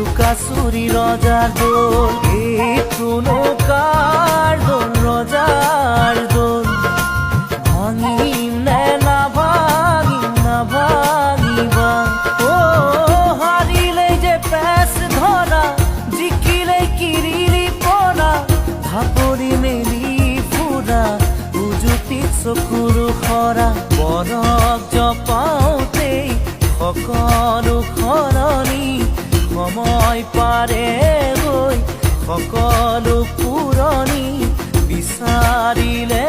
লুকাচুরি ৰজাৰ দোল এইটোনো কাৰ দোল ৰজাৰ দোল ভাঙিম নে নাভাঙিবা ও হারিলেই যে পেছ ধরা জিকিলেই কিরিলি পনা ভাপৰি মেলি ফুৰা উজুতিত চকুৰো খৰা বৰক জপাওঁতেই সকলো সলনি সময় পাৰে গৈ সকলো পুৰণি বিচাৰিলে